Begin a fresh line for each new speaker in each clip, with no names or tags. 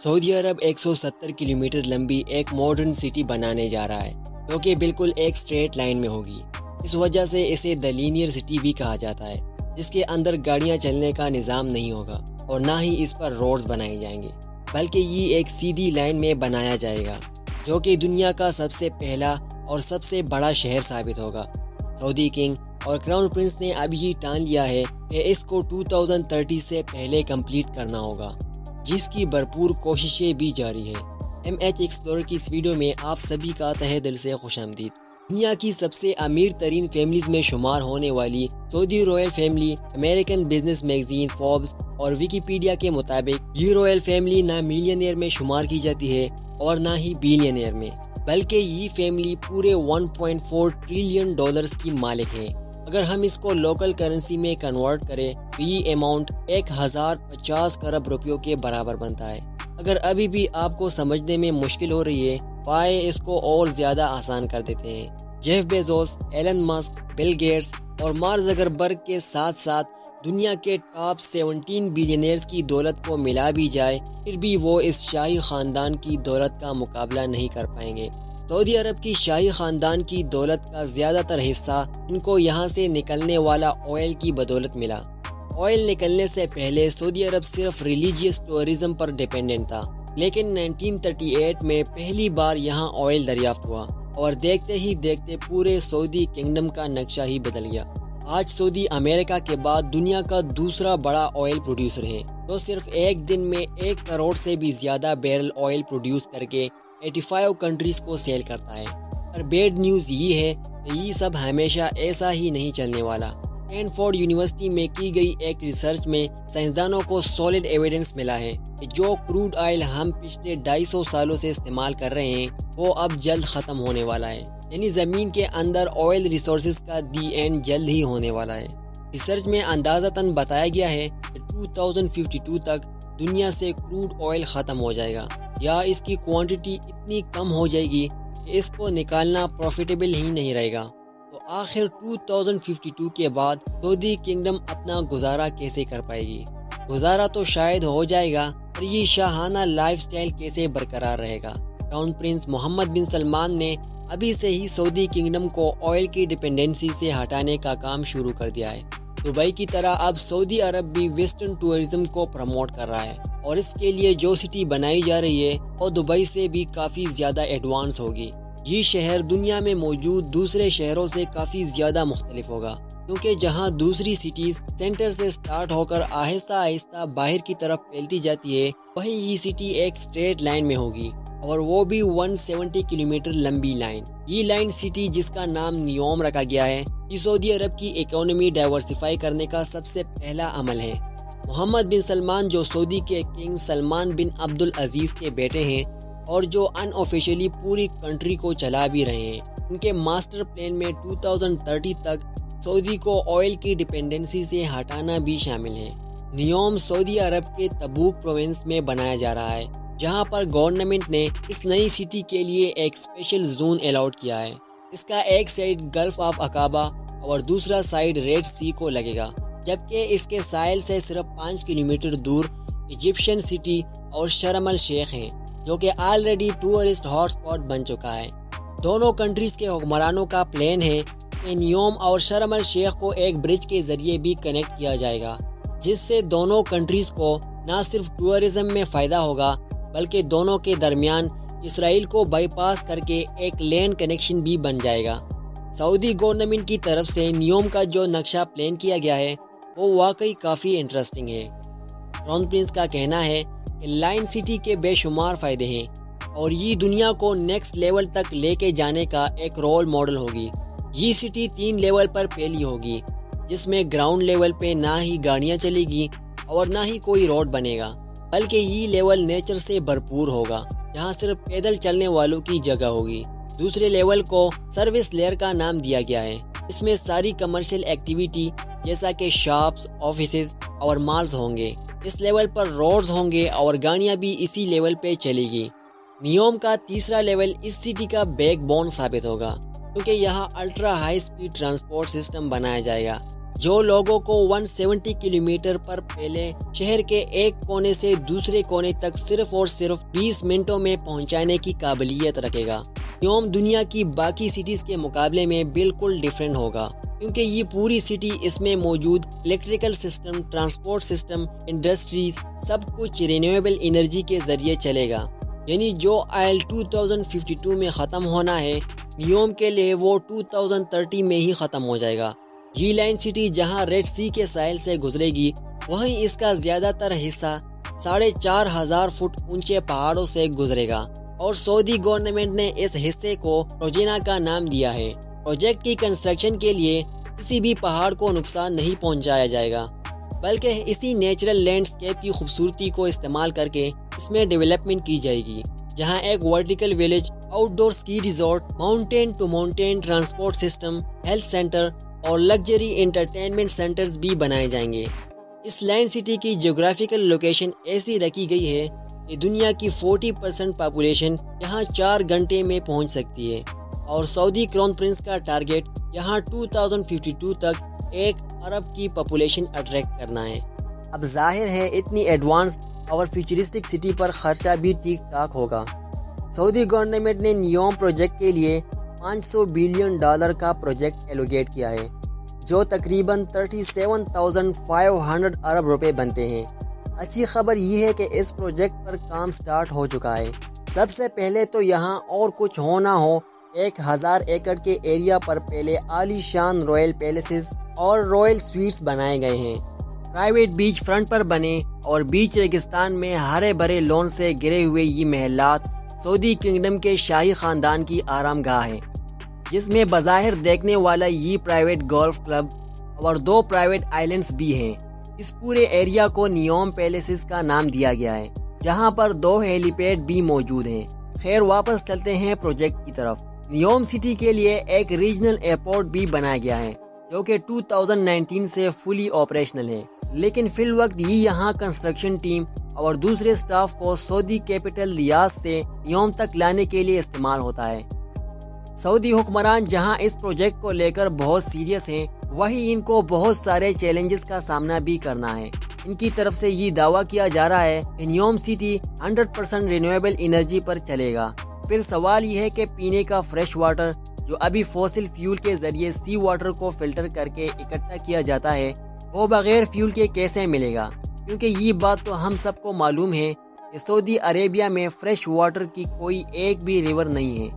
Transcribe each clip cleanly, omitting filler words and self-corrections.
سعودی عرب 170 kilometre لمبی ایک modern city بنانے جا رہا ہے جو کہ بالکل ایک سٹریٹ لائن میں ہوگی۔ اس وجہ سے اسے دی لینئر سٹی بھی کہا جاتا ہے، جس کے اندر گاڑیاں چلنے کا نظام نہیں ہوگا اور نہ ہی اس پر روڈز بنائے جائیں گے، بلکہ یہ ایک سیدھی لائن میں بنایا جائے گا جو کہ دنیا کا سب سے پہلا اور سب سے بڑا شہر ثابت ہوگا۔ سعودی کنگ اور کراؤن پرنس نے اب یہ ٹان لیا ہے کہ اس کو 2030 سے پہلے کمپلیٹ کرنا ہوگا، جس کی بھرپور کوششیں بھی جاری ہیں۔ ایم ایچ ایکسپلورر کی اس ویڈیو میں آپ سبھی کا تہہ دل سے خوش آمدید۔ دنیا کی سب سے امیر ترین فیملیز میں شمار ہونے والی Saudi royal family American business magazine Forbes اور ویکیپیڈیا کے مطابق یہ رائل فیملی نہ ملینئر میں شمار کی جاتی ہے اور نہ ہی بلینئر میں، بلکہ یہ فیملی پورے 1.4 ٹریلین ڈالرز کی مالک ہے۔ اگر ہم اس کو لوکل کرنسی میں کنورٹ کریں تو یہ اماؤنٹ 1050 کروڑ روپیوں کے برابر بنتا ہے۔ اگر ابھی بھی آپ کو سمجھنے میں مشکل ہو رہی ہے تو آئے اس کو اور زیادہ آسان کر دیتے ہیں۔ جیف بیزوس، ایلن مسک، بل گیٹس اور مارک زکربرگ کے ساتھ ساتھ دنیا کے ٹاپ 17 بلینئرز کی دولت کو ملا بھی جائے پھر بھی وہ اس شاہی خاندان کی دولت کا مقابلہ نہیں کر پائیں گے۔ سعودی عرب کی شاہی خاندان کی دولت کا زیادہ تر حصہ ان کو یہاں سے نکلنے والا آئل کی بدولت ملا۔ آئل نکلنے سے پہلے سعودی عرب صرف ریلیجیس ٹورزم پر ڈیپینڈنٹ تھا، لیکن 1938 میں پہلی بار یہاں آئل دریافت ہوا اور دیکھتے ہی دیکھتے پورے سعودی کنگڈم کا نقشہ ہی بدل گیا۔ آج سعودی امریکہ کے بعد دنیا کا دوسرا بڑا آئل پروڈیوسر ہے، جو صرف ایک دن میں 1 کروڑ سے بھی زیادہ بیرل آئل پروڈیوس کر کے 85 کنٹریز کو سیل کرتا ہے۔ پر بیڈ نیوز یہ ہے کہ یہ سب ہمیشہ ایسا ہی نہیں چلنے والا۔ اسٹینفورڈ یونیورسٹی میں کی گئی ایک ریسرچ میں سائنسدانوں کو سالڈ ایویڈنس ملا ہے کہ جو کروڈ آئل ہم پچھلے 250 سالوں سے استعمال کر رہے ہیں وہ اب جلد ختم ہونے والا ہے، یعنی زمین کے اندر آئل ریسورسز کا دی اینڈ جلد ہی ہونے والا ہے۔ ریسرچ میں اندازتاً بتایا گیا ہے کہ 2052 تک دنیا سے کروڈ آئل ختم ہو جائے گا، یا اس کی کوانٹٹی اتنی کم ہو جائے گی کہ اس کو نکالنا پروفیٹیبل ہی نہیں رہے گا۔ تو آخر 2052 کے بعد سعودی کنگڈم اپنا گزارا کیسے کر پائے گی؟ گزارا تو شاید ہو جائے گا، پر یہ شاہانہ لائف سٹائل کیسے برقرار رہے گا؟ کراؤن پرنس محمد بن سلمان نے ابھی سے ہی سعودی کنگڈم کو آئل کی ڈیپینڈنسی سے ہٹانے کا کام شروع کر دیا ہے۔ دبئی کی طرح اب سعودی عرب بھی ویسٹرن ٹورزم کو پروموٹ کر رہا ہے، اور اس کے لیے جو سٹی بنائی جا رہی ہے وہ دبئی سے بھی کافی زیادہ ایڈوانس ہوگی۔ یہ شہر دنیا میں موجود دوسرے شہروں سے کافی زیادہ مختلف ہوگا، کیونکہ جہاں دوسری سٹیز سینٹر سے سٹارٹ ہو کر آہستہ آہستہ باہر کی طرف پھیلتی جاتی ہے، وہیں یہ سٹی ایک سٹریٹ لائن میں ہوگی، اور وہ بھی 170 کلومیٹر لمبی لائن۔ یہ لائن سٹی، جس کا نام نیوم رکھا گیا ہے، یہ سعودی عرب کی اکانومی ڈائیورسیفائی کرنے کا سب سے پہلا عمل ہے۔ محمد بن سلمان، جو سعودی کے کنگ سلمان بن عبدالعزیز کے بیٹے ہیں اور جو ان آفیشیلی پوری کنٹری کو چلا بھی رہے ہیں، ان کے ماسٹر پلان میں 2030 تک سعودی کو آئل کی ڈیپینڈنسی سے ہٹانا بھی شامل ہے۔ نیوم سعودی عرب کے تبوک پروونس میں بنایا جا رہا ہے، جہاں پر گورنمنٹ نے اس نئی سٹی کے لیے ایک اسپیشل زون الاٹ کیا ہے۔ اس کا ایک سائڈ گلف آف عقابہ اور دوسرا سائڈ ریڈ سی کو لگے گا، جبکہ اس کے ساحل سے صرف 5 کلومیٹر دور ایجپشین سٹی اور شرم الشیخ ہیں، جو کہ آلریڈی ٹورسٹ ہاٹ سپاٹ بن چکا ہے۔ دونوں کنٹریز کے حکمرانوں کا پلان ہے کہ نیوم اور شرم الشیخ کو ایک برج کے ذریعے بھی کنیکٹ کیا جائے گا، جس سے دونوں کنٹریز کو نہ صرف ٹورزم میں فائدہ ہوگا بلکہ دونوں کے درمیان اسرائیل کو بائی پاس کر کے ایک لینڈ کنیکشن بھی بن جائے گا۔ سعودی گورنمنٹ کی طرف سے نیوم کا جو نقشہ پلان کیا گیا ہے وہ واقعی کافی انٹرسٹنگ ہے۔ کراؤن پرنس کا کہنا ہے کہ لائن سٹی کے بے شمار فائدے ہیں اور یہ دنیا کو نیکسٹ لیول تک لے کے جانے کا ایک رول ماڈل ہوگی۔ یہ سٹی 3 لیول پر پھیلی ہوگی، جس میں گراؤنڈ لیول پہ نہ ہی گاڑیاں چلے گی اور نہ ہی کوئی روڈ بنے گا، بلکہ یہ لیول نیچر سے بھرپور ہوگا، جہاں صرف پیدل چلنے والوں کی جگہ ہوگی۔ دوسرے لیول کو سروس لیئر کا نام دیا گیا ہے۔ اس میں ساری کمرشل ایکٹیویٹی جیسا کہ شاپس، آفیسز اور مالز ہوں گے۔ اس لیول پر روڈز ہوں گے اور گاڑیاں بھی اسی لیول پہ چلے گی۔ نیوم کا تیسرا لیول اس سٹی کا بیک بون ثابت ہوگا، کیونکہ یہاں ultra high speed transport system بنایا جائے گا، جو لوگوں کو 170 کلومیٹر پر پہلے شہر کے ایک کونے سے دوسرے کونے تک صرف اور صرف 20 منٹوں میں پہنچانے کی قابلیت رکھے گا۔ نیوم دنیا کی باقی سٹیز کے مقابلے میں بالکل ڈیفرنٹ ہوگا، کیونکہ یہ پوری سٹی اس میں موجود electrical system, transport system, industries, سب کچھ رینیویبل انرجی کے ذریعے چلے گا۔ یعنی جو آئل 2052 میں ختم ہونا ہے، نیوم کے لیے وہ 2030 میں ہی ختم ہو جائے گا۔ جی لائن سٹی جہاں ریڈ سی کے ساحل سے گزرے گی، وہیں اس کا زیادہ تر حصہ 4500 فٹ اونچے پہاڑوں سے گزرے گا، اور سعودی گورنمنٹ نے اس حصے کو روجینا کا نام دیا ہے۔ پروجیکٹ کی کنسٹرکشن کے لیے کسی بھی پہاڑ کو نقصان نہیں پہنچایا جائے گا، بلکہ اسی نیچرل لینڈسکیپ کی خوبصورتی کو استعمال کر کے اس میں ڈیولپمنٹ کی جائے گی، جہاں ایک vertical village, outdoor ski resort, mountain to mountain transport system, health centre اور لگژری انٹرٹینمنٹ سینٹرز بھی بنائے جائیں گے۔ اس لینڈ سٹی کی جغرافیکل لوکیشن ایسی رکھی گئی ہے کہ دنیا کی 40% پاپولیشن یہاں 4 گھنٹے میں پہنچ سکتی ہے، اور سعودی کراؤن پرنس کا ٹارگیٹ یہاں 2052 تک 1 ارب کی پاپولیشن اٹریکٹ کرنا ہے۔ اب ظاہر ہے اتنی ایڈوانس اور فیوچرسٹک سٹی پر خرچہ بھی ٹھیک ٹھاک ہوگا۔ سعودی گورنمنٹ نے نیوم پروجیکٹ کے لیے $500 بلین کا پروجیکٹ ایلوکیٹ کیا ہے، جو تقریباً 37,500 ارب روپے بنتے ہیں۔ اچھی خبر یہ ہے کہ اس پروجیکٹ پر کام سٹارٹ ہو چکا ہے۔ سب سے پہلے تو یہاں اور کچھ ہو نہ ہو 1000 ایکڑ کے ایریا پر پہلے عالی شان رائل پیلیسز اور رائل سویٹس بنائے گئے ہیں۔ پرائیویٹ بیچ فرنٹ پر بنے اور بیچ ریگستان میں ہرے بھرے لون سے گرے ہوئے یہ محلات سعودی کنگڈم کے شاہی خاندان کی آرام گاہ ہے، جس میں بظاہر دیکھنے والا یہ پرائیویٹ گولف کلب اور 2 پرائیویٹ آئلینڈز بھی ہیں۔ اس پورے ایریا کو نیوم پیلیسز کا نام دیا گیا ہے، جہاں پر 2 ہیلی پیڈ بھی موجود ہیں۔ خیر واپس چلتے ہیں پروجیکٹ کی طرف۔ نیوم سٹی کے لیے ایک ریجنل ایئرپورٹ بھی بنایا گیا ہے، جو کہ 2019 سے فلی آپریشنل ہے، لیکن فی الوقت یہ یہاں کنسٹرکشن ٹیم اور دوسرے سٹاف کو سعودی کیپٹل ریاض سے نیوم تک لانے کے لیے استعمال ہوتا ہے۔ سعودی حکمران جہاں اس پروجیکٹ کو لے کر بہت سیریس ہیں، وہیں ان کو بہت سارے چیلنجز کا سامنا بھی کرنا ہے۔ ان کی طرف سے یہ دعویٰ کیا جا رہا ہے کہ نیوم سٹی 100% رینیویبل انرجی پر چلے گا۔ پھر سوال یہ ہے کہ پینے کا فریش واٹر، جو ابھی فوسل فیول کے ذریعے سی واٹر کو فلٹر کر کے اکٹھا کیا جاتا ہے، وہ بغیر فیول کے کیسے ملے گا؟ کیونکہ یہ بات تو ہم سب کو معلوم ہے کہ سعودی عربیہ میں فریش واٹر کی کوئی ایک بھی ریور نہیں ہے۔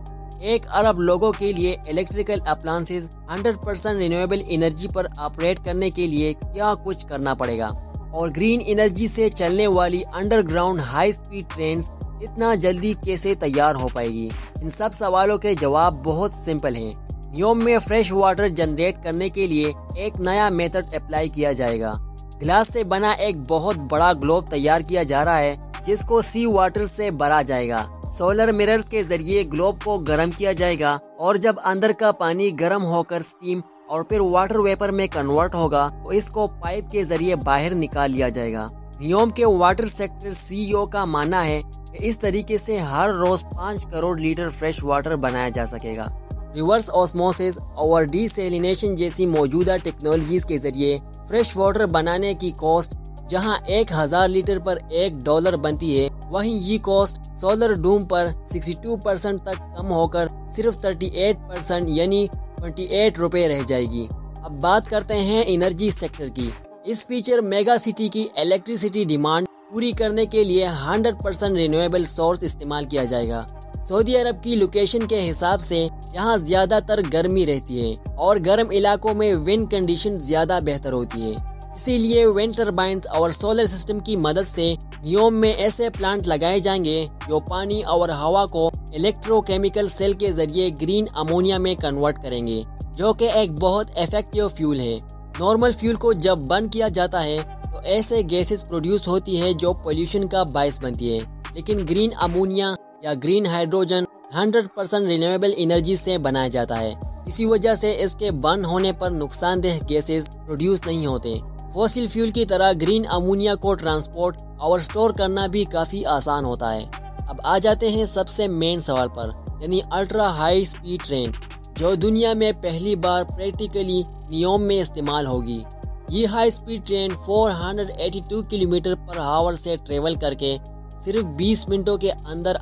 1 ارب لوگوں کے لیے الیکٹریکل اپلائنسز 100% رینیویبل انرجی پر آپریٹ کرنے کے لیے کیا کچھ کرنا پڑے گا، اور گرین انرجی سے چلنے والی under ground high speed trains اتنا جلدی کیسے تیار ہو پائے گی؟ ان سب سوالوں کے جواب بہت سمپل ہیں۔ نیوم میں فریش واٹر جنریٹ کرنے کے لیے ایک نیا میتھڈ اپلائی کیا جائے گا۔ گلاس سے بنا ایک بہت بڑا گلوب تیار کیا جا رہا ہے، جس کو سی واٹر سے بھرا جائے گا۔ سولر میررز کے ذریعے گلوب کو گرم کیا جائے گا، اور جب اندر کا پانی گرم ہو کر سٹیم اور پھر واٹر ویپر میں کنورٹ ہوگا تو اس کو پائپ کے ذریعے باہر نکال لیا جائے گا۔ نیوم کے واٹر سیکٹر CEO کا ماننا ہے کہ اس طریقے سے ہر روز 5 کروڑ لیٹر فریش واٹر بنایا جا سکے گا۔ ریورس آسموسس اور ڈی سیلینیشن جیسی موجودہ ٹیکنالوجیز کے ذریعے فریش واٹر بنانے کی کاسٹ جہاں 1000 لیٹر پر $1 بنتی ہے، وہیں یہ کاسٹ سولر ڈوم پر 62% تک کم ہو کر صرف 38% یعنی 28 روپے رہ جائے گی۔ اب بات کرتے ہیں انرجی سیکٹر کی۔ اس فیچر میگا سٹی کی الیکٹریسٹی ڈیمانڈ پوری کرنے کے لیے 100% رینیویبل سورس استعمال کیا جائے گا۔ سعودی عرب کی لوکیشن کے حساب سے یہاں زیادہ تر گرمی رہتی ہے، اور گرم علاقوں میں ونڈ کنڈیشن زیادہ بہتر ہوتی ہے۔ اسی لیے ونڈ ٹربائنز اور سولر سسٹم کی مدد سے نیوم میں ایسے پلانٹ لگائے جائیں گے جو پانی اور ہوا کو الیکٹرو کیمیکل سیل کے ذریعے گرین امونیا میں کنورٹ کریں گے، جو کہ ایک بہت ایفیکٹو فیول ہے۔ نارمل فیول کو جب برن کیا جاتا ہے تو ایسے گیسز پروڈیوس ہوتی ہے جو پولیوشن کا باعث بنتی ہے، لیکن گرین امونیا یا گرین ہائیڈروجن 100% رینیویبل انرجی سے بنایا جاتا ہے۔ اسی وجہ سے اس کے برن ہونے پر نقصان دہ گیسز پروڈیوس نہیں ہوتے۔ فوسل فیول کی طرح گرین امونیا کو ٹرانسپورٹ اور سٹور کرنا بھی کافی آسان ہوتا ہے۔ اب آ جاتے ہیں سب سے مین سوال پر، یعنی الٹرا ہائی سپیڈ ٹرین، جو دنیا میں پہلی بار پریکٹیکلی نیوم میں استعمال ہوگی۔ یہ ہائی سپیڈ ٹرین 482 کلومیٹر پر آور سے ٹریول کر کے صرف 20 منٹوں کے اندر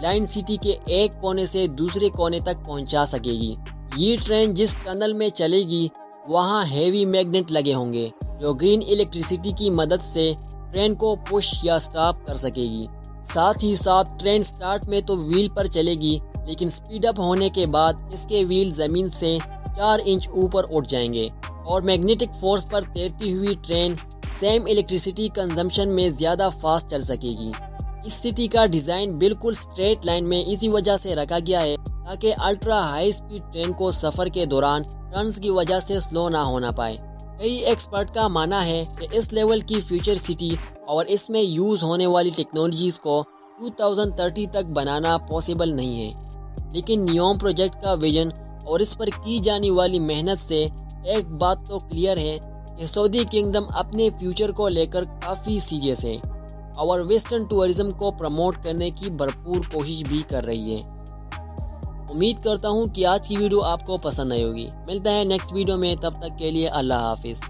لائن سٹی کے ایک کونے سے دوسرے کونے تک پہنچا سکے گی۔ یہ ٹرین جس ٹنل میں چلے گی وہاں ہیوی میگنیٹ لگے ہوں گے جو گرین الیکٹریسٹی کی مدد سے ٹرین کو پش یا سٹاپ کر سکے گی۔ ساتھ ہی ساتھ ٹرین سٹارٹ میں تو ویل پر چلے گی، لیکن سپیڈ اپ ہونے کے بعد اس کے ویل زمین سے 4 انچ اوپر اٹھ جائیں گے اور میگنیٹک فورس پر تیرتی ہوئی ٹرین سیم الیکٹریسٹی کنزمپشن میں زیادہ فاسٹ چل سکے گی۔ اس سٹی کا ڈیزائن بالکل سٹریٹ لائن میں اسی وجہ سے رکھا گیا ہے تاکہ الٹرا ہائی سپیڈ ٹرین کو سفر کے دوران ٹرنز کی وجہ سے سلو نہ ہونا پائے۔ کئی ایکسپرٹ کا ماننا ہے کہ اس لیول کی فیوچر سٹی اور اس میں یوز ہونے والی ٹیکنالوجیز کو 2030 تک بنانا پاسبل نہیں ہے، لیکن نیوم پروجیکٹ کا ویژن اور اس پر کی جانے والی محنت سے ایک بات تو کلیئر ہے کہ سعودی کنگڈم اپنے فیوچر کو لے کر کافی سیریس ہے اور ویسٹرن ٹورزم کو پروموٹ کرنے کی بھرپور کوشش بھی کر رہی ہے۔ امید کرتا ہوں کہ آج کی ویڈیو آپ کو پسند آئی ہوگی۔ ملتا ہے نیکسٹ ویڈیو میں، تب تک کے لیے اللہ حافظ۔